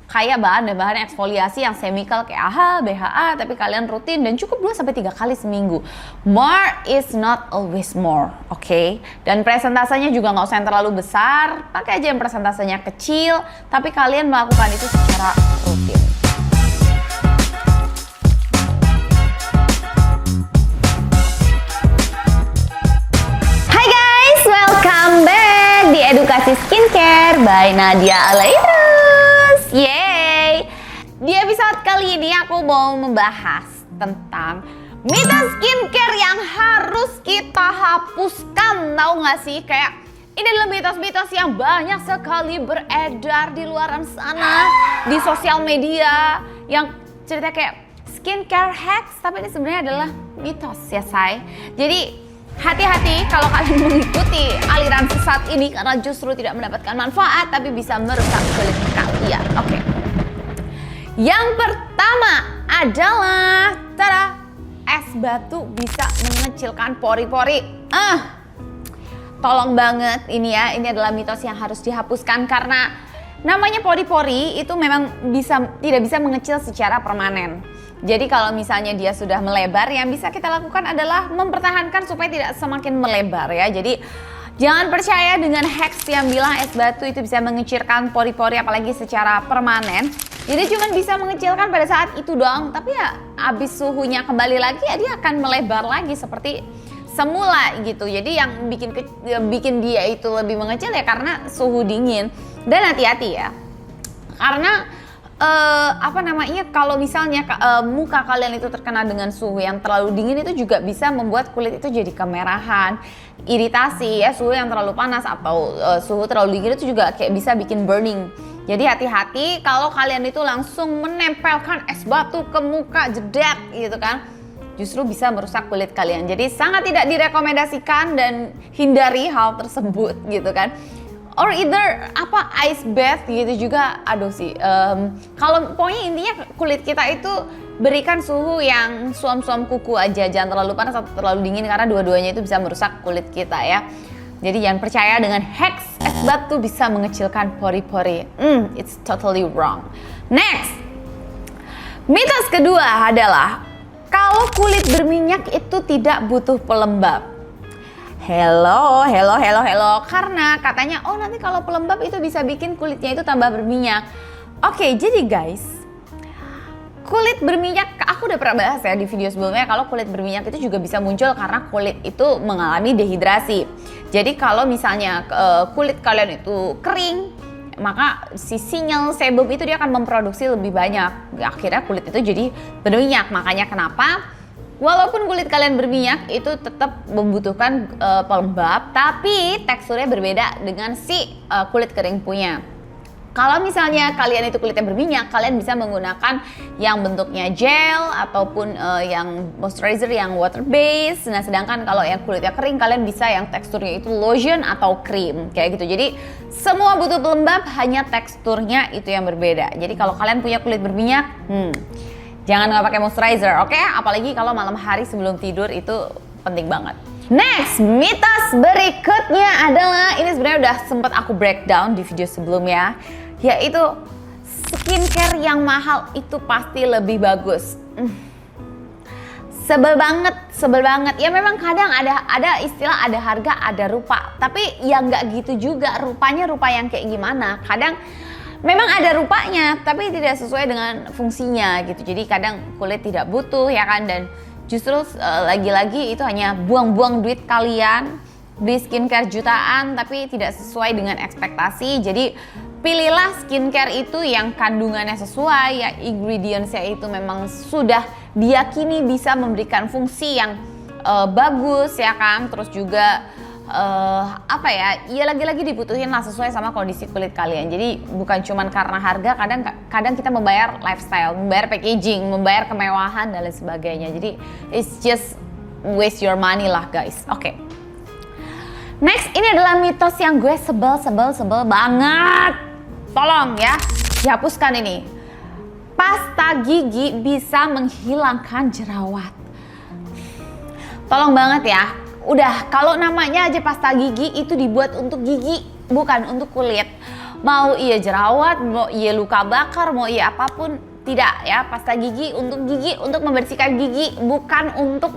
kayak bahan-bahan eksfoliasi yang chemical kayak AHA, BHA, tapi kalian rutin dan cukup 2-3 kali seminggu. More is not always more, oke? Dan presentasenya juga nggak usah yang terlalu besar, pakai aja yang presentasenya kecil, tapi kalian melakukan itu secara rutin. Hai guys, welcome back di Edukasi Skincare by Nadia Alairus. Yeay! Di episode kali ini aku mau membahas tentang mitos skincare yang harus kita hapuskan. Tahu gak sih, kayak ini adalah mitos-mitos yang banyak sekali beredar di luaran sana, di sosial media, yang cerita kayak skincare hacks, tapi ini sebenarnya adalah mitos ya say. Jadi hati-hati kalau kalian mengikuti aliran sesat ini, karena justru tidak mendapatkan manfaat tapi bisa merusak kulit kalian. Oke. Yang pertama adalah es batu bisa mengecilkan pori-pori. Tolong banget ini ya, ini adalah mitos yang harus dihapuskan karena namanya pori-pori itu memang tidak bisa mengecil secara permanen. Jadi kalau misalnya dia sudah melebar, yang bisa kita lakukan adalah mempertahankan supaya tidak semakin melebar ya. Jadi jangan percaya dengan hacks yang bilang es batu itu bisa mengecilkan pori-pori apalagi secara permanen. Jadi cuma bisa mengecilkan pada saat itu doang, tapi ya abis suhunya kembali lagi ya dia akan melebar lagi seperti semula gitu. Jadi yang bikin dia itu lebih mengecil ya karena suhu dingin. Dan hati-hati ya, karena kalau misalnya muka kalian itu terkena dengan suhu yang terlalu dingin, itu juga bisa membuat kulit itu jadi kemerahan, iritasi ya. Suhu yang terlalu panas atau suhu terlalu dingin itu juga kayak bisa bikin burning. Jadi hati-hati kalau kalian itu langsung menempelkan es batu ke muka jedak gitu kan, justru bisa merusak kulit kalian. Jadi sangat tidak direkomendasikan dan hindari hal tersebut gitu kan. Or either ice bath gitu juga, aduh sih. Kalau pokoknya intinya kulit kita itu berikan suhu yang suam-suam kuku aja, jangan terlalu panas atau terlalu dingin karena dua-duanya itu bisa merusak kulit kita ya. Jadi jangan percaya dengan hacks es batu bisa mengecilkan pori-pori. It's totally wrong. Next, mitos kedua adalah kalau kulit berminyak itu tidak butuh pelembab. Hello. Karena katanya, nanti kalau pelembab itu bisa bikin kulitnya itu tambah berminyak. Oke, jadi guys, kulit berminyak, aku udah pernah bahas ya di video sebelumnya, kalau kulit berminyak itu juga bisa muncul karena kulit itu mengalami dehidrasi. Jadi kalau misalnya kulit kalian itu kering, maka si sinyal sebum itu dia akan memproduksi lebih banyak. Akhirnya kulit itu jadi berminyak. Makanya kenapa walaupun kulit kalian berminyak itu tetap membutuhkan pelembab, tapi teksturnya berbeda dengan si kulit kering punya. Kalau misalnya kalian itu kulitnya berminyak, kalian bisa menggunakan yang bentuknya gel ataupun yang moisturizer yang water based. Nah, sedangkan kalau yang kulitnya kering, kalian bisa yang teksturnya itu lotion atau krim kayak gitu. Jadi semua butuh pelembab, hanya teksturnya itu yang berbeda. Jadi kalau kalian punya kulit berminyak, jangan nggak pakai moisturizer, oke? Apalagi kalau malam hari sebelum tidur, itu penting banget. Next, mitos berikutnya adalah, ini sebenarnya udah sempat aku breakdown di video sebelumnya, yaitu skincare yang mahal itu pasti lebih bagus. Sebel banget. Ya memang kadang ada istilah ada harga ada rupa, tapi ya nggak gitu juga. Rupanya rupa yang kayak gimana? Kadang memang ada rupanya, tapi tidak sesuai dengan fungsinya gitu. Jadi kadang kulit tidak butuh ya kan, dan justru lagi-lagi itu hanya buang-buang duit kalian, beli skincare jutaan tapi tidak sesuai dengan ekspektasi. Jadi pilihlah skincare itu yang kandungannya sesuai, ya ingredientsnya itu memang sudah diyakini bisa memberikan fungsi yang bagus ya kan. Terus juga ya lagi-lagi dibutuhin lah sesuai sama kondisi kulit kalian. Jadi bukan cuman karena harga, kadang kita membayar lifestyle, membayar packaging, membayar kemewahan dan lain sebagainya. Jadi it's just waste your money lah guys. Oke. Next, ini adalah mitos yang gue sebel banget. Tolong ya, dihapuskan ini. Pasta gigi bisa menghilangkan jerawat. Tolong banget ya. Udah, kalau namanya aja pasta gigi itu dibuat untuk gigi, bukan untuk kulit. Mau iya jerawat, mau iya luka bakar, mau iya apapun, tidak ya. Pasta gigi untuk membersihkan gigi, bukan untuk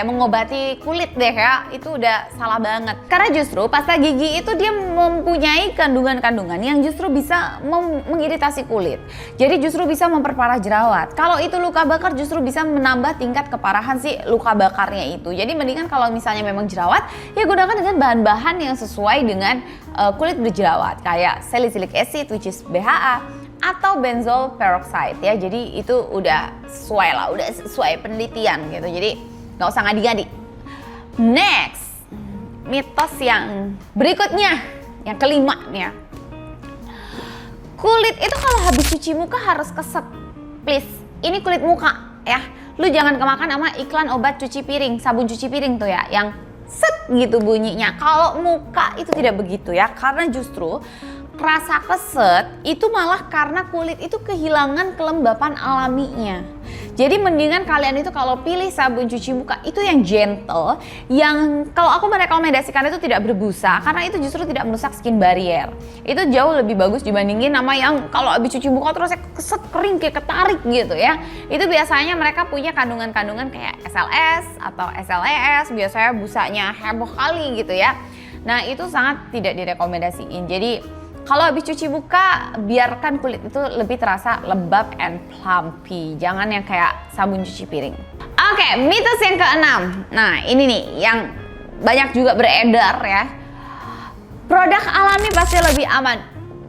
mengobati kulit deh ya. Itu udah salah banget. Karena justru pasta gigi itu dia mempunyai kandungan-kandungan yang justru bisa mengiritasi kulit. Jadi justru bisa memperparah jerawat. Kalau itu luka bakar justru bisa menambah tingkat keparahan si luka bakarnya itu. Jadi mendingan kalau misalnya memang jerawat, ya gunakan dengan bahan-bahan yang sesuai dengan kulit berjerawat, kayak salicylic acid which is BHA atau benzoyl peroxide ya. Jadi itu udah sesuai lah, udah sesuai penelitian gitu. Jadi nggak usah ngadi-ngadi. Next, mitos yang berikutnya, yang kelima nih ya. Kulit itu kalau habis cuci muka harus keset. Please, ini kulit muka ya. Lu jangan kemakan sama iklan obat cuci piring, sabun cuci piring tuh ya, yang set gitu bunyinya. Kalau muka itu tidak begitu ya, karena justru rasa keset itu malah karena kulit itu kehilangan kelembapan alaminya. Jadi mendingan kalian itu kalau pilih sabun cuci muka itu yang gentle, yang kalau aku merekomendasikan itu tidak berbusa, karena itu justru tidak merusak skin barrier. Itu jauh lebih bagus dibandingin sama yang kalau habis cuci muka terus keset kering kayak ketarik gitu ya. Itu biasanya mereka punya kandungan-kandungan kayak SLS atau SLES, biasanya busanya heboh kali gitu ya. Nah itu sangat tidak direkomendasiin. Jadi kalau habis cuci muka, biarkan kulit itu lebih terasa lembab and plumpy. Jangan yang kayak sabun cuci piring. Oke, mitos yang keenam. Nah, ini nih yang banyak juga beredar ya. Produk alami pasti lebih aman.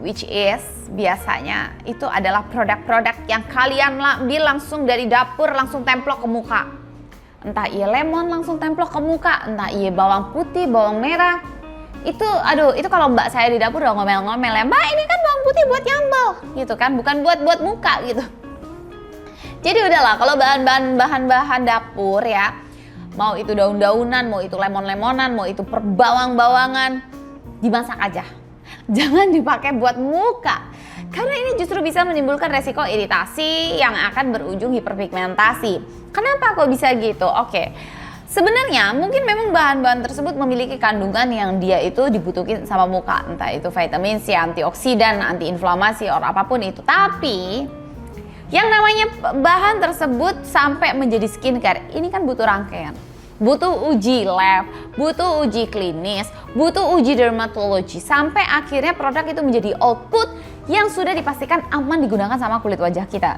Which is, biasanya itu adalah produk-produk yang kalian ambil langsung dari dapur, langsung templok ke muka. Entah iya lemon langsung templok ke muka, entah iya bawang putih, bawang merah. Itu kalau mbak saya di dapur udah ngomel-ngomel ya, mbak ini kan bawang putih buat nyambel gitu kan, bukan buat muka gitu. Jadi udahlah, kalau bahan-bahan dapur ya, mau itu daun-daunan, mau itu lemon-lemonan, mau itu bawang-bawangan, dimasak aja. Jangan dipakai buat muka, karena ini justru bisa menimbulkan resiko iritasi yang akan berujung hiperpigmentasi. Kenapa kok bisa gitu? Oke. Sebenarnya mungkin memang bahan-bahan tersebut memiliki kandungan yang dia itu dibutuhin sama muka, entah itu vitamin C, antioksidan, antiinflamasi, atau apapun itu. Tapi yang namanya bahan tersebut sampai menjadi skincare, ini kan butuh rangkaian. Butuh uji lab, butuh uji klinis, butuh uji dermatologi, sampai akhirnya produk itu menjadi output yang sudah dipastikan aman digunakan sama kulit wajah kita.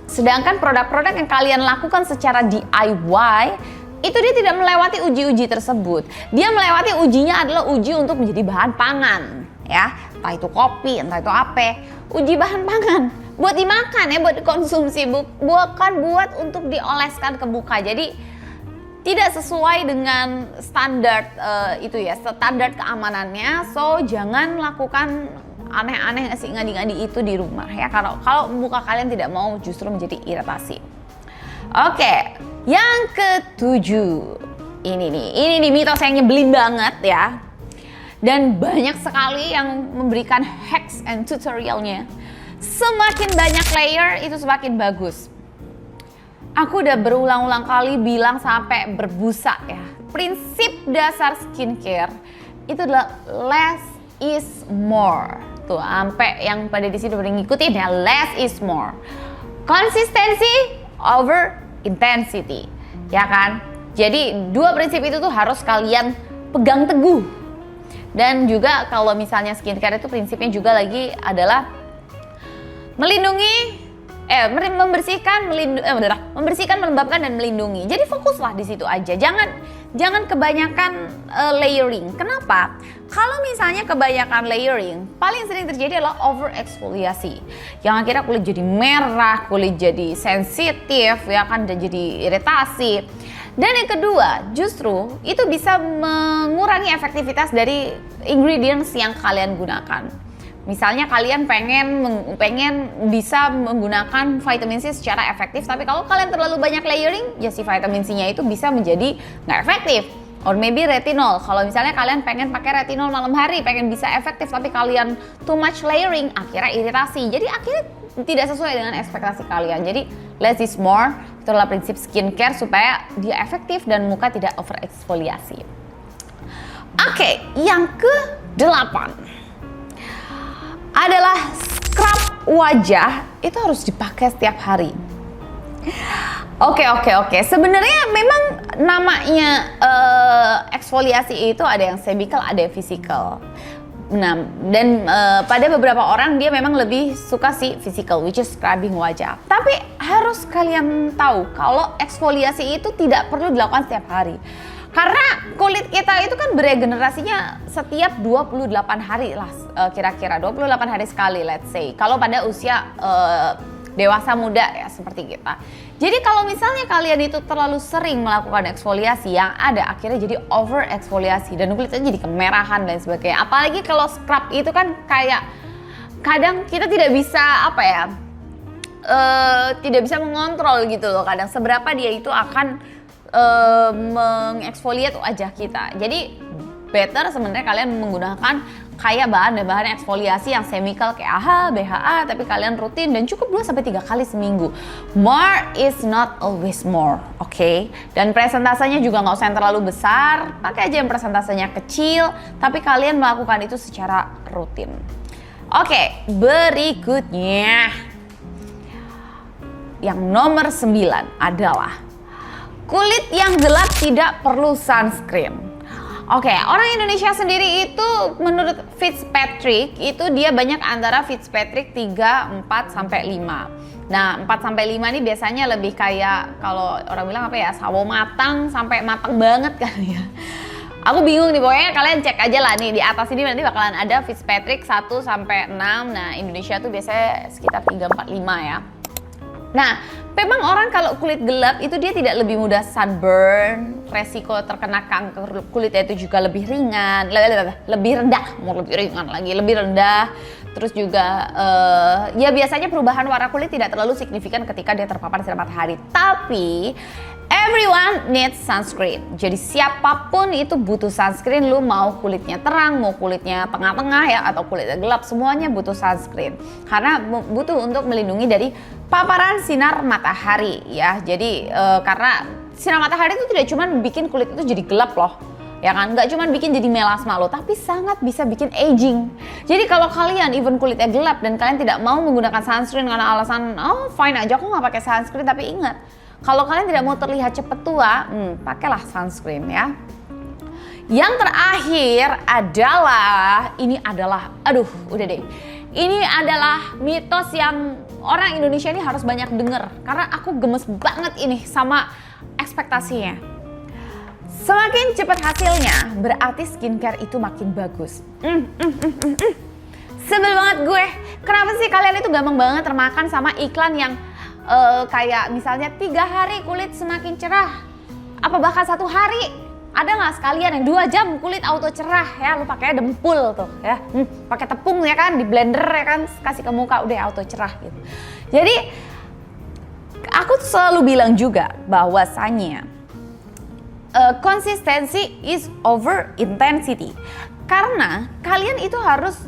Sedangkan produk-produk yang kalian lakukan secara DIY, itu dia tidak melewati uji-uji tersebut. Dia melewati ujinya adalah uji untuk menjadi bahan pangan, ya. Entah itu kopi, entah itu apa. Uji bahan pangan buat dimakan ya, buat dikonsumsi, bukan buat untuk dioleskan ke muka. Jadi tidak sesuai dengan standar itu ya, standar keamanannya. So jangan lakukan aneh-aneh sih ngadi-ngadi itu di rumah ya. Kalau muka kalian tidak mau justru menjadi iritasi. Oke, yang ketujuh, ini nih mitos yang nyebelin banget ya, dan banyak sekali yang memberikan hacks and tutorialnya. Semakin banyak layer itu semakin bagus. Aku udah berulang-ulang kali bilang sampai berbusa ya. Prinsip dasar skincare itu adalah less is more. Tuh, sampai yang pada di sini udah ngikutin ya, less is more. Konsistensi over intensity, ya kan? Jadi dua prinsip itu tuh harus kalian pegang teguh. Dan juga kalau misalnya skincare itu prinsipnya juga lagi adalah membersihkan, melembabkan dan melindungi. Jadi fokuslah di situ aja. Jangan kebanyakan layering. Kenapa? Kalau misalnya kebanyakan layering, paling sering terjadi adalah overexfoliasi. Yang akhirnya kulit jadi merah, kulit jadi sensitif, ya kan, dan jadi iritasi. Dan yang kedua, justru itu bisa mengurangi efektivitas dari ingredients yang kalian gunakan. Misalnya kalian pengen bisa menggunakan vitamin C secara efektif, tapi kalau kalian terlalu banyak layering, ya si vitamin C-nya itu bisa menjadi nggak efektif. Or maybe retinol. Kalau misalnya kalian pengen pakai retinol malam hari, pengen bisa efektif, tapi kalian too much layering, akhirnya iritasi. Jadi akhirnya tidak sesuai dengan ekspektasi kalian. Jadi less is more, itu adalah prinsip skincare supaya dia efektif dan muka tidak overexfoliasi. Oke, yang ke-8. adalah scrub wajah itu harus dipakai setiap hari. Oke. Sebenarnya memang namanya eksfoliasi itu ada yang chemical, ada yang physical. Nah, dan pada beberapa orang dia memang lebih suka si physical, which is scrubbing wajah. Tapi harus kalian tahu kalau eksfoliasi itu tidak perlu dilakukan setiap hari. Karena kulit kita itu kan beregenerasinya setiap 28 hari lah, kira-kira 28 hari sekali, let's say. Kalau pada usia dewasa muda ya seperti kita. Jadi kalau misalnya kalian itu terlalu sering melakukan eksfoliasi, yang ada akhirnya jadi over eksfoliasi dan kulitnya jadi kemerahan dan sebagainya. Apalagi kalau scrub itu kan kayak kadang kita tidak bisa tidak bisa mengontrol gitu loh. Kadang seberapa dia itu akan mengeksfoliat wajah kita. Jadi better sebenarnya kalian menggunakan kayak bahan eksfoliasi yang chemical kayak AHA, BHA, tapi kalian rutin dan cukup 2-3 kali seminggu. More is not always more, oke? Dan presentasenya juga nggak usah yang terlalu besar, pakai aja yang presentasenya kecil, tapi kalian melakukan itu secara rutin. Oke, berikutnya yang nomor 9 adalah kulit yang gelap tidak perlu sunscreen. Oke, orang Indonesia sendiri itu menurut Fitzpatrick itu dia banyak antara Fitzpatrick 3, 4, sampai 5. Nah 4 sampai 5 ini biasanya lebih kayak kalau orang bilang apa ya, sawo matang sampai matang banget kali ya. Aku bingung nih, pokoknya kalian cek aja lah nih di atas ini nanti bakalan ada Fitzpatrick 1 sampai 6. Nah Indonesia tuh biasanya sekitar 3, 4, 5 ya. Nah, memang orang kalau kulit gelap itu dia tidak lebih mudah sunburn, resiko terkena kanker kulitnya itu juga lebih ringan, lebih rendah, lebih rendah. Terus juga ya biasanya perubahan warna kulit tidak terlalu signifikan ketika dia terpapar sinar matahari. Tapi everyone needs sunscreen. Jadi siapapun itu butuh sunscreen. Lu mau kulitnya terang, mau kulitnya tengah-tengah ya, atau kulitnya gelap, semuanya butuh sunscreen. Karena butuh untuk melindungi dari paparan sinar matahari ya. Jadi karena sinar matahari itu tidak cuma bikin kulit itu jadi gelap loh. Ya kan, nggak cuma bikin jadi melasma loh, tapi sangat bisa bikin aging. Jadi kalau kalian even kulitnya gelap dan kalian tidak mau menggunakan sunscreen karena alasan fine aja aku nggak pakai sunscreen, tapi ingat kalau kalian tidak mau terlihat cepet tua, pakailah sunscreen ya. Yang terakhir adalah ini adalah mitos yang orang Indonesia ini harus banyak denger karena aku gemes banget ini sama ekspektasinya. Semakin cepat hasilnya, berarti skincare itu makin bagus. Sebel banget gue. Kenapa sih kalian itu gampang banget termakan sama iklan yang kayak misalnya 3 hari kulit semakin cerah, apa bahkan 1 hari? Ada nggak sekalian yang 2 jam kulit auto cerah ya? Lu pakai dempul tuh ya, pakai tepung ya kan, di blender ya kan, kasih ke muka udah auto cerah gitu. Jadi aku selalu bilang juga bahwasanya konsistensi is over intensity. Karena kalian itu harus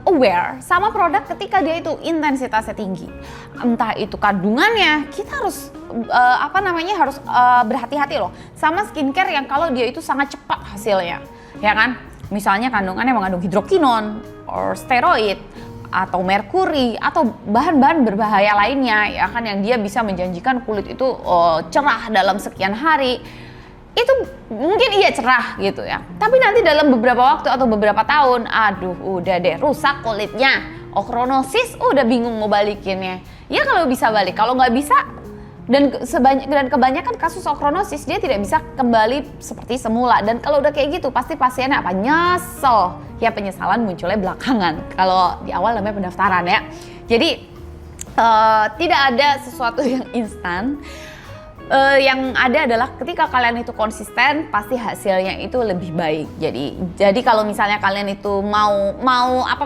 aware sama produk ketika dia itu intensitasnya tinggi. Entah itu kandungannya, kita harus harus berhati-hati loh sama skincare yang kalau dia itu sangat cepat hasilnya. Ya kan? Misalnya kandungannya mengandung hidrokinon, or steroid, atau merkuri, atau bahan-bahan berbahaya lainnya ya kan, yang dia bisa menjanjikan kulit itu cerah dalam sekian hari. Itu mungkin iya cerah gitu ya, tapi nanti dalam beberapa waktu atau beberapa tahun, aduh udah deh rusak kulitnya, ochronosis, udah bingung mau balikinnya. Ya kalau bisa balik, kalau nggak bisa dan kebanyakan kasus ochronosis dia tidak bisa kembali seperti semula. Dan kalau udah kayak gitu pasti pasiennya apa? Nyesel. Ya penyesalan munculnya belakangan. Kalau di awal namanya pendaftaran ya. Jadi tidak ada sesuatu yang instan. Yang ada adalah ketika kalian itu konsisten pasti hasilnya itu lebih baik. Jadi kalau misalnya kalian itu mau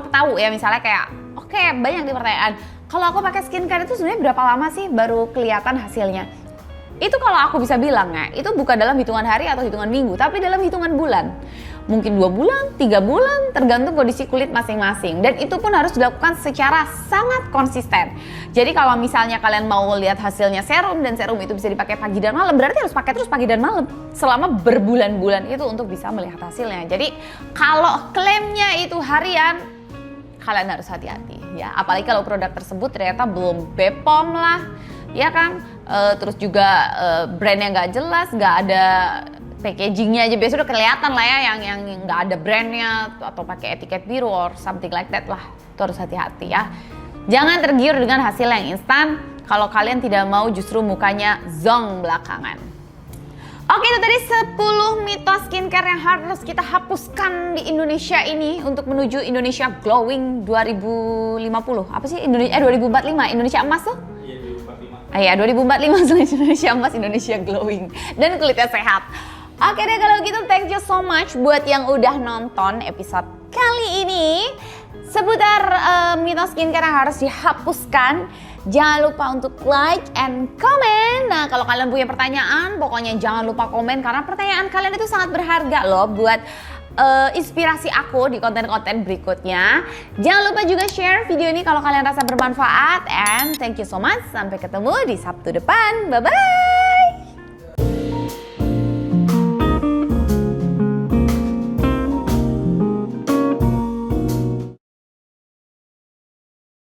tahu ya, misalnya kayak oke, banyak nih pertanyaan. Kalau aku pakai skincare itu sebenarnya berapa lama sih baru kelihatan hasilnya? Itu kalau aku bisa bilang ya, itu bukan dalam hitungan hari atau hitungan minggu, tapi dalam hitungan bulan. Mungkin 2 bulan, 3 bulan, tergantung kondisi kulit masing-masing. Dan itu pun harus dilakukan secara sangat konsisten. Jadi kalau misalnya kalian mau lihat hasilnya serum, dan serum itu bisa dipakai pagi dan malam, berarti harus pakai terus pagi dan malam selama berbulan-bulan itu untuk bisa melihat hasilnya. Jadi kalau klaimnya itu harian, kalian harus hati-hati ya. Apalagi kalau produk tersebut ternyata belum BPOM lah, ya kan? Terus juga brandnya nggak jelas, nggak ada packagingnya aja biasa udah kelihatan lah ya yang nggak ada brandnya atau pakai etiket biru or something like that lah. Itu harus hati-hati ya. Jangan tergiur dengan hasil yang instan kalau kalian tidak mau justru mukanya zonk belakangan. Oke, itu tadi 10 mitos skincare yang harus kita hapuskan di Indonesia ini untuk menuju Indonesia Glowing 2050. Apa sih? 2045, Indonesia Emas tuh? Iya, 2045 Indonesia Emas, Indonesia Glowing dan kulitnya sehat. Oke deh kalau gitu, thank you so much buat yang udah nonton episode kali ini seputar mitos skincare yang harus dihapuskan. Jangan lupa untuk like and comment. Nah, kalau kalian punya pertanyaan, pokoknya jangan lupa komen karena pertanyaan kalian itu sangat berharga loh buat inspirasi aku di konten-konten berikutnya. Jangan lupa juga share video ini kalau kalian rasa bermanfaat. And thank you so much. Sampai ketemu di Sabtu depan. Bye-bye.